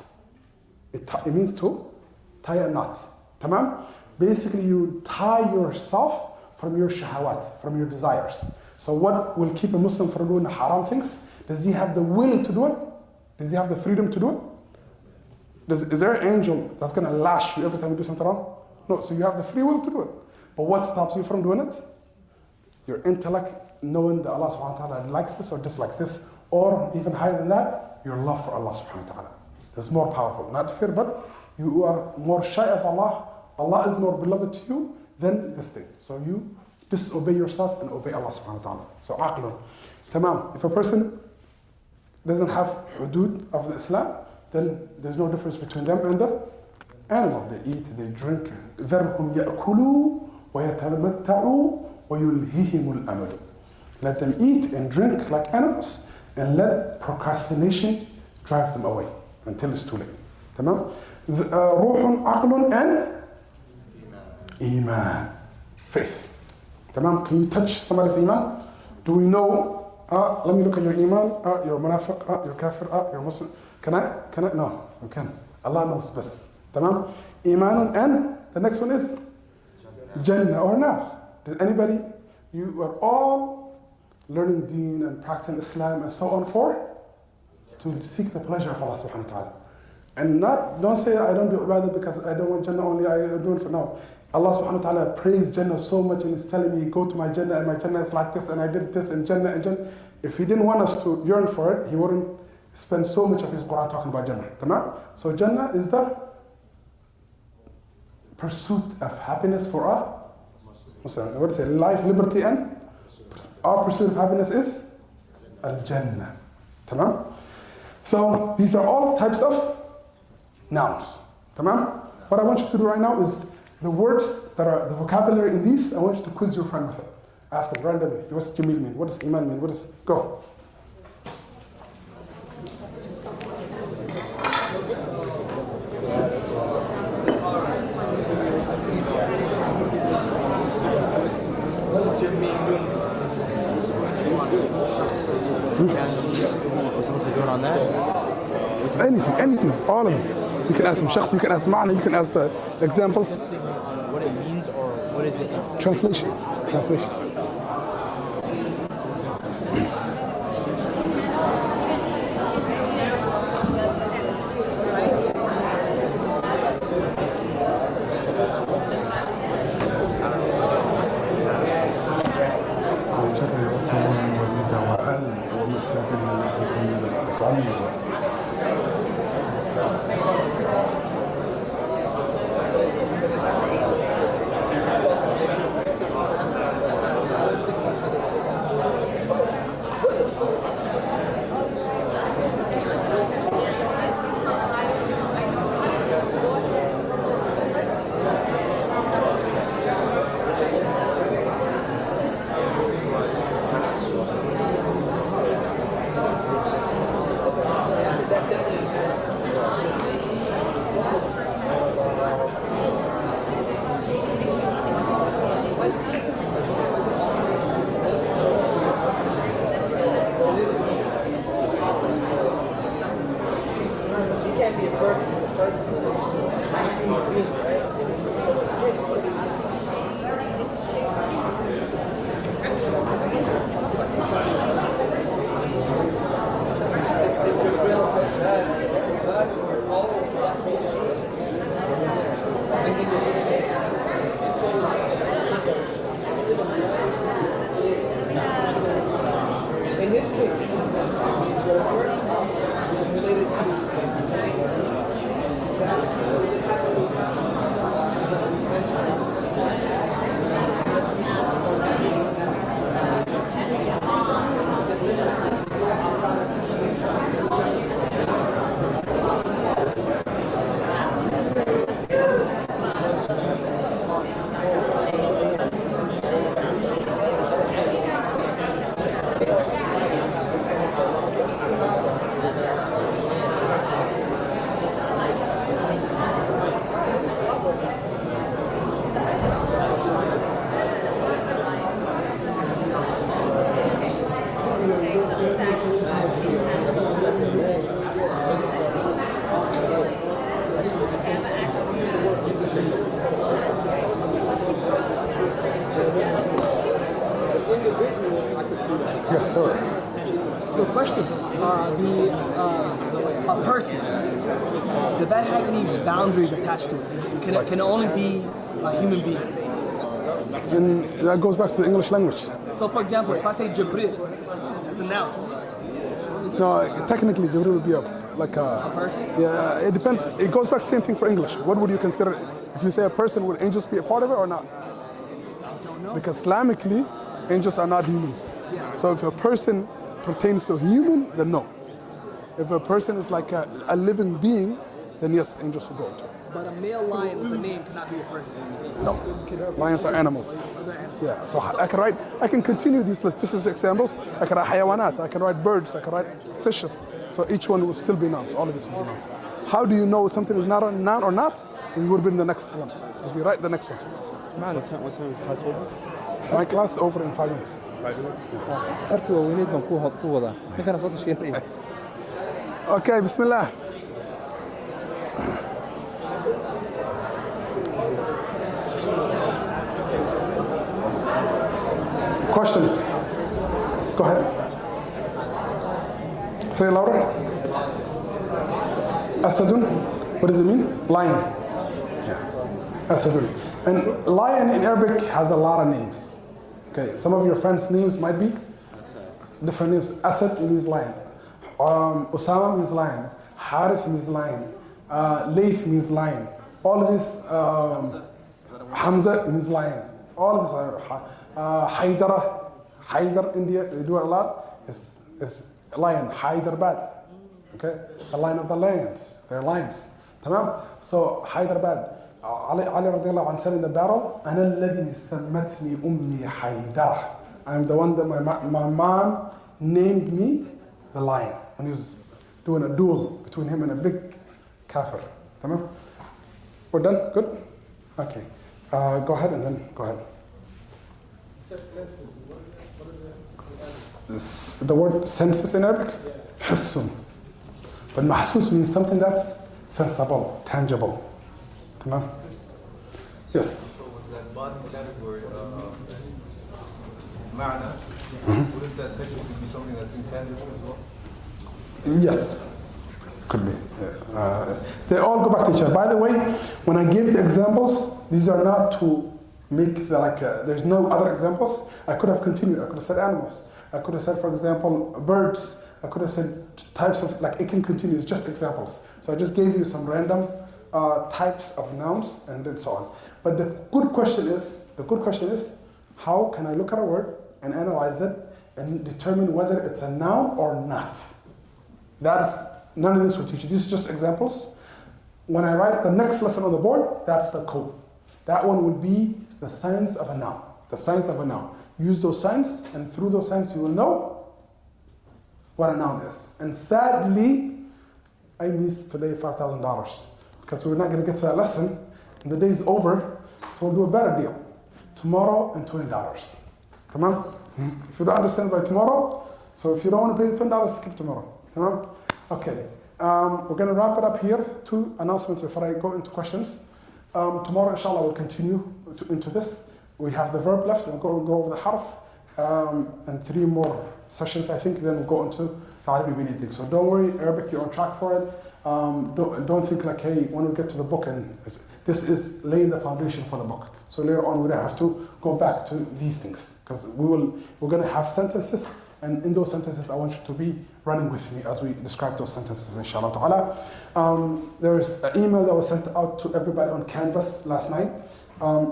A: It means to tie a knot. Tamam? Basically you tie yourself from your shahawat, from your desires. So what will keep a Muslim from doing the haram things? Does he have the will to do it? Does he have the freedom to do it? Is there an angel that's going to lash you every time you do something wrong? No, so you have the free will to do it. But what stops you from doing it? Your intellect, knowing that Allah subhanahu wa ta'ala likes this or dislikes this, or even higher than that, your love for Allah subhanahu wa ta'ala. That's more powerful. Not fear, but you are more shy of Allah. Allah is more beloved to you than this thing. So you disobey yourself and obey Allah subhanahu wa ta'ala. So aqlun. Tamam. If a person doesn't have hudud of the Islam, then there's no difference between them and the animal. They eat, they drink. ذَرْهُمْ يَأْكُلُوا وَيَتَمَتَّعُوا وَيُلْهِهِمُ الْأَمَلُ. Let them eat and drink like animals and let procrastination drive them away until it's too late. Tamam? Ruhun, aqlun, and iman. Faith. Tamam? Can you touch somebody's iman? Do we know, let me look at your iman, you're munafiq, you're kafir, you're Muslim. Can I? No, you can. Allah knows best. Tamam? Imanun, and the next one is Jannah or Nar. Does anybody, you are all learning deen and practicing Islam and so on to seek the pleasure of Allah subhanahu wa ta'ala. And don't say I don't do ibadah because I don't want Jannah only, I do it for now. Allah subhanahu wa ta'ala praised Jannah so much and He's telling me, go to my Jannah and my Jannah is like this and I did this and Jannah and Jannah. If He didn't want us to yearn for it, He wouldn't spend so much of His Quran talking about Jannah. Tamam? So Jannah is the pursuit of happiness for a Muslim. What is it? Life, liberty, and our pursuit of happiness is Al-Jannah. Tamam? So these are all types of nouns. Tamam? What I want you to do right now is the words that are the vocabulary in these, I want you to quiz your friend with it. Ask him randomly. What does Jamil mean? What does Iman mean? What does go?
C: We're supposed to do it on that?
A: Anything, all of them. You can ask them shakhs, you can ask ma'na, you can ask the examples.
C: What it means or what is it?
A: Translation.
E: In this case, the first is related
A: Yes, sir.
K: So question, a person, does that have any boundaries attached to it? Can it only be a human being?
A: And that goes back to the English language.
K: So for example, if I say Jibril, it's a noun.
A: No, technically, Jibril would be like
K: A person?
A: Yeah, it depends. It goes back to the same thing for English. What would you consider? If you say a person, would angels be a part of it or not?
K: I don't know.
A: Because Islamically, angels are not humans.
K: Yeah.
A: So if a person pertains to a human, then no. If a person is like a living being, then yes, angels will go into it.
K: But a male lion with a name cannot be a person.
A: No, lions are animals. Yeah, so I can continue these lists. This is examples. I can write hayawanat, I can write birds, I can write fishes. So each one will still be nouns. All of this will be nouns. How do you know something is not a noun or not? It would be in the next one. You'll be right the next one.
B: What time is class over?
A: My class is over in 5 minutes.
B: 5 minutes?
A: Okay, bismillah. Questions? Go ahead. Say it louder. Asadun. What does it mean? Lion. Yeah. Asadun. And lion in Arabic has a lot of names. Okay, some of your friends' names might be different names. Asad means lion. Osama means lion. Harith means lion. Layth means lion. All of these, Hamza means lion. All of these are Haidar, India, they do it a lot, is lion, Hyderabad. Okay? The lion of the lions. They're lions. Tamam? So Hyderabad. Ali radiallahu anhu said in the battle, أَنَا الَّذِي سَمَّتْنِي أُمِّي حَيْدَرَ. I'm the one that my mom named me the lion. And he was doing a duel between him and a big kafir. Tamam? We're done? Good? Okay. Go ahead and then go ahead. The word senses in Arabic? Hissun. But mahsus means something that's sensible, tangible. Tamam? Yes?
D: So with that body category, ma'na, wouldn't that technically be something that's intangible as well?
A: Yes. Could be. They all go back to each other. By the way, when I give the examples, these are not to make there's no other examples. I could have continued. I could have said animals. I could have said, for example, birds. I could have said types of, it can continue. It's just examples. So I just gave you some random types of nouns and then so on. But the good question is, how can I look at a word and analyze it and determine whether it's a noun or not? None of this will teach you. These are just examples. When I write the next lesson on the board, that's the code. That one will be the signs of a noun. The signs of a noun. Use those signs, and through those signs you will know what a noun is. And sadly, I missed today $5,000 because we're not going to get to that lesson, and the day is over, so we'll do a better deal. Tomorrow and $20. Come on? If you don't understand by tomorrow, so if you don't want to pay $10, skip tomorrow. Come on? Okay. We're going to wrap it up here. 2 announcements before I go into questions. Tomorrow, inshallah, we'll continue into this. We have the verb left, and we'll go over the harf, and 3 more sessions, I think. Then we'll go into the Arabic anything. So don't worry, Arabic, you're on track for it. Don't think like, hey, when we get to the book, and this is laying the foundation for the book. So later on, we don't have to go back to these things, because we're going to have sentences, and in those sentences, I want you to be running with me as we describe those sentences, inshallah ta'ala. There's an email that was sent out to everybody on Canvas last night.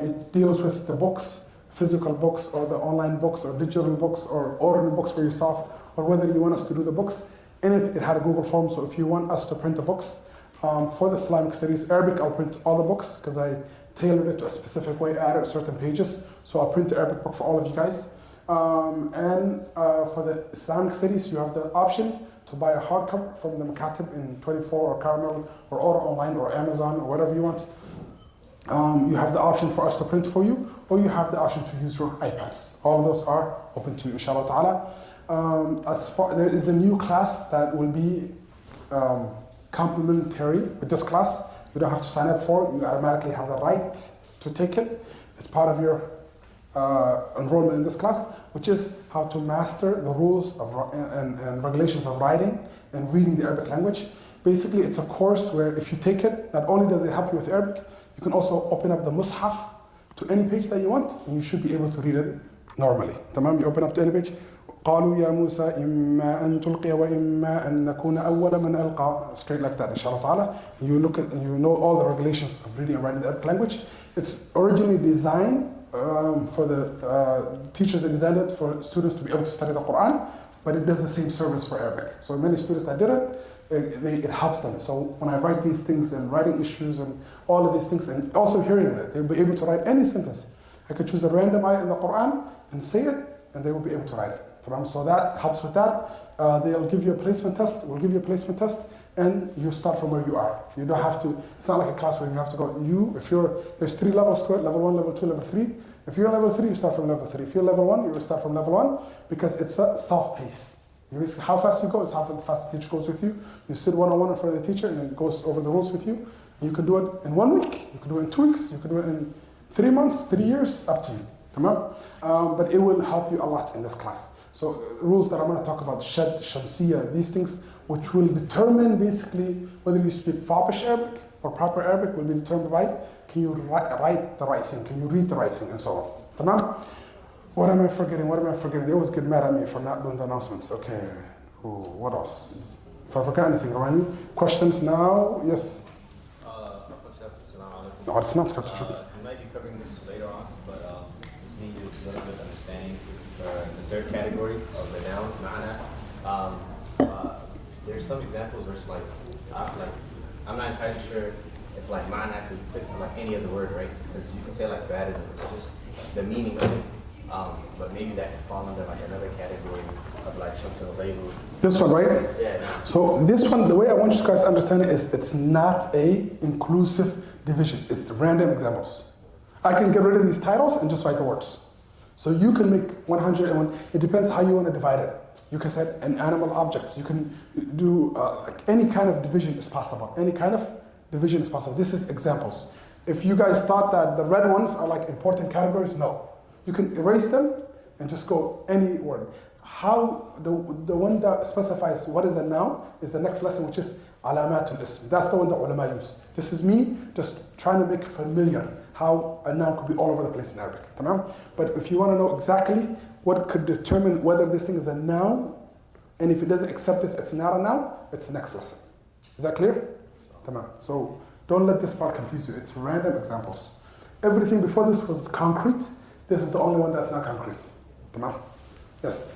A: It deals with the books, physical books, or the online books, or digital books, or ordering books for yourself, or whether you want us to do the books. In it, it had a Google form, so if you want us to print the books, for the Islamic studies, Arabic, I'll print all the books, because I tailored it to a specific way, added certain pages, so I'll print the Arabic book for all of you guys. And for the Islamic studies, you have the option to buy a hardcover from the Makatib in 24 or Caramel, or order online or Amazon or whatever you want. You have the option for us to print for you, or you have the option to use your iPads. All of those are open to you, inshallah ta'ala. There is a new class that will be complementary with this class. You don't have to sign up for it. You automatically have the right to take it. It's part of your enrollment in this class, which is how to master the rules of, and regulations of writing and reading the Arabic language. Basically, it's a course where if you take it, not only does it help you with Arabic, you can also open up the Mus'haf to any page that you want, and you should be able to read it normally. Tamam, you open up to any page. قالوا يا موسى إما أن تلقي وإما أن نكون أول من ألقى. Straight like that, inshallah ta'ala. And you look at and you know all the regulations of reading and writing the Arabic language. It's originally designed for the teachers that designed it for students to be able to study the Quran, but it does the same service for Arabic. So many students that did it, it helps them. So when I write these things and writing issues and all of these things, and also hearing it, they'll be able to write any sentence. I could choose a random ayah in the Quran and say it, and they will be able to write it. So that helps with that. They'll give you a placement test. We'll give you a placement test, and you start from where you are. You don't have to. It's not like a class where you have to go. There's 3 levels to it: level 1, level 2, level 3. If you're level 3, you start from level 3. If you're level 1, you will start from level 1, because it's a self-pace. Basically, how fast you go is how fast the teacher goes with you. You sit one-on-one in front of the teacher, and it goes over the rules with you. And you can do it in 1 week. You can do it in 2 weeks. You can do it in 3 months, 3 years, up to you. But it will help you a lot in this class. So rules that I'm going to talk about, Shad, Shamsiya, these things, which will determine basically whether you speak foppish Arabic or proper Arabic, will be determined by, can you write the right thing, can you read the right thing, and so on. Tamam? What am I forgetting? They always get mad at me for not doing the announcements. Okay, what else? If I forgot anything, remind me. Questions now? Yes?
L: You might be covering this later on, but just need a little bit of understanding for the 3rd category of the noun, ma'ana. There's some examples where it's like, I'm not entirely sure if like ma'ana could fit for like any other word, right? Because you can say like that, it's just the meaning of it. But maybe that could fall under like another category of like Shams al-Layl.
A: This one, right?
L: Yeah.
A: So this one, the way I want you guys to understand it is, it's not a inclusive division. It's random examples. I can get rid of these titles and just write the words. So you can make 101. It depends how you want to divide it. You can set an animal objects. You can do like any kind of division is possible. Any kind of division is possible. This is examples. If you guys thought that the red ones are like important categories, no. You can erase them and just go any word. How the one that specifies what is a noun is the next lesson, which is alamatul ism. That's the one that ulama use. This is me just trying to make familiar how a noun could be all over the place in Arabic. But if you want to know exactly what could determine whether this thing is a noun, and if it doesn't accept this, it's not a noun, it's the next lesson. Is that clear? So don't let this part confuse you. It's random examples. Everything before this was concrete. This is the only one that's not concrete. Yes?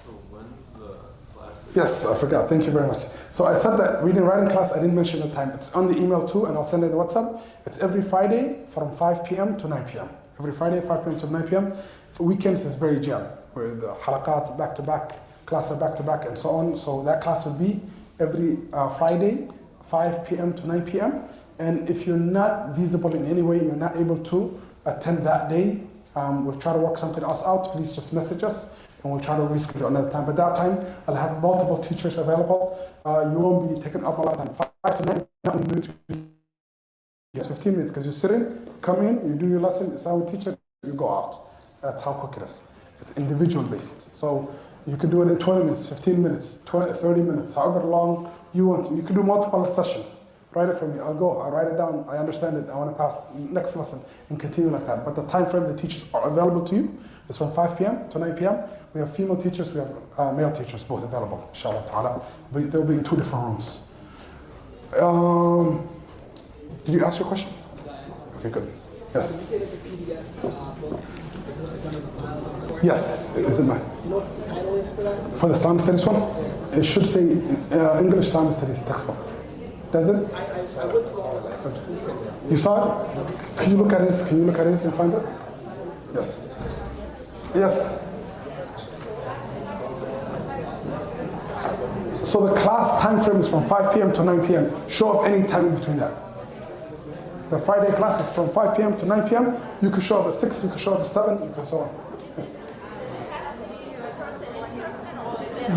D: So when's the class?
A: Yes, I forgot. Thank you very much. So I said that reading and writing class, I didn't mention the time. It's on the email too, and I'll send it the WhatsApp. It's every Friday from 5 p.m. to 9 p.m. Every Friday, 5 p.m. to 9 p.m. For weekends, it's very jam, where the halaqat back-to-back, class are back-to-back, and so on. So that class will be every Friday, 5 p.m. to 9 p.m. And if you're not visible in any way, you're not able to attend that day, we'll try to work something else out. Please just message us. and we'll try to reschedule another time. But that time, I'll have multiple teachers available. You won't be taking up a lot of time. 5 to 9, it's 15 minutes because you sit in, come in, you do your lesson, Islamic teacher, you go out. That's how quick it is. It's individual based. So you can do it in 20 minutes, 15 minutes, 20, 30 minutes, however long you want. You can do multiple sessions. Write it for me. I'll write it down. I understand it. I want to pass next lesson and continue like that. But the time frame the teachers are available to you is from 5 p.m. to 9 p.m. We have female teachers, we have male teachers, both available, inshallah ta'ala. But they'll be in 2 different rooms. Did you ask your question? Okay, good. Yes. Yes, is it mine?
K: You know what the title is for that?
A: For the Islamic Studies one? It should say English Islamic Studies textbook. Does it?
K: I went through all of that.
A: You saw it? Can you look at this? Can you look at this and find it? Yes. Yes. So the class time frame is from 5 p.m. to 9 p.m. Show up any time in between that. The Friday class is from 5 p.m. to 9 p.m. You can show up at 6, you can show up at 7, you can so on. Yes.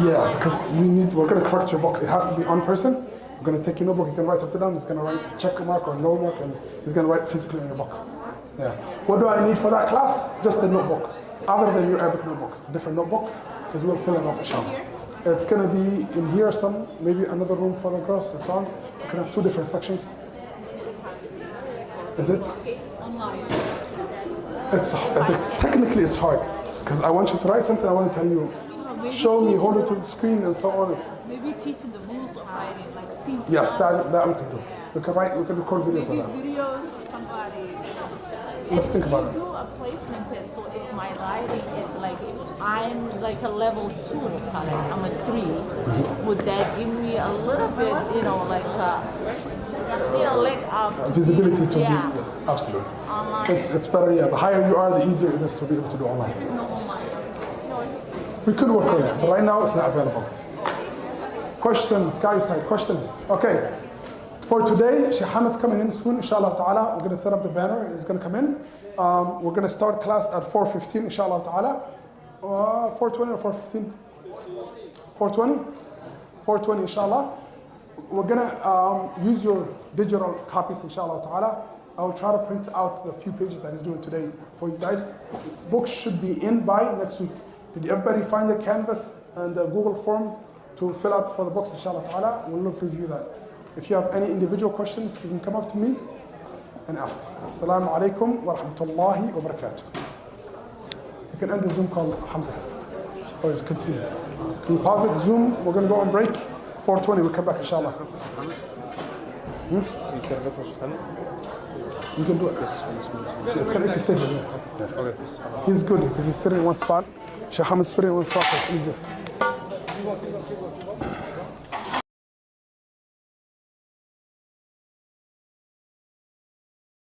A: Yeah, because we're going to correct your book. It has to be on person. We're going to take your notebook, you can write something down, he's going to write check mark or no mark, and he's going to write physically in your book. Yeah. What do I need for that class? Just the notebook. Other than your Arabic notebook. A different notebook, because we'll fill it up, inshallah. It's going to be in here some, maybe another room for the girls and so on. You can have 2 different sections. Is it? It's technically it's hard because I want you to write something. I want to tell you, show me, hold it to the screen, and so on.
M: Maybe teaching the rules of writing, like scenes.
A: Yes, that we can do. We can write. We can record videos of that.
M: Videos of somebody.
A: Let's think about it.
M: Do a placement test. So if my writing is like I'm like a level 2, I'm a 3. Would that give me a little bit,
A: visibility to be, yes, absolutely. Online. It's better, yeah. The higher you are, the easier it is to be able to do online. We could work on that, but right now it's not available. Questions, guys, questions? Okay. For today, Shaykh Hamid's coming in soon, inshallah ta'ala. We're going to set up the banner. He's going to come in. We're going to start class at 4:15, inshallah ta'ala. 4:20 or 4:15? 4:20? 4:20, inshallah. We're going to use your digital copies, inshallah ta'ala. I will try to print out the few pages that he's doing today for you guys. This book should be in by next week. Did everybody find the Canvas and the Google form to fill out for the books, inshallah ta'ala? We'll review that. If you have any individual questions, you can come up to me and ask. Assalamu alaikum wa rahmatullahi wa barakatuh. You can end the Zoom call, Hamza. Or just continue. Can you pause it? Zoom, we're going to go on break. 4:20, we'll come back, inshallah.
B: Can you set it up for Shaykh?
A: You can do it. It's going to stay here. Yeah. Okay. He's good because he's sitting in one spot. Shaykh Hamid's sitting in one spot, so it's easier.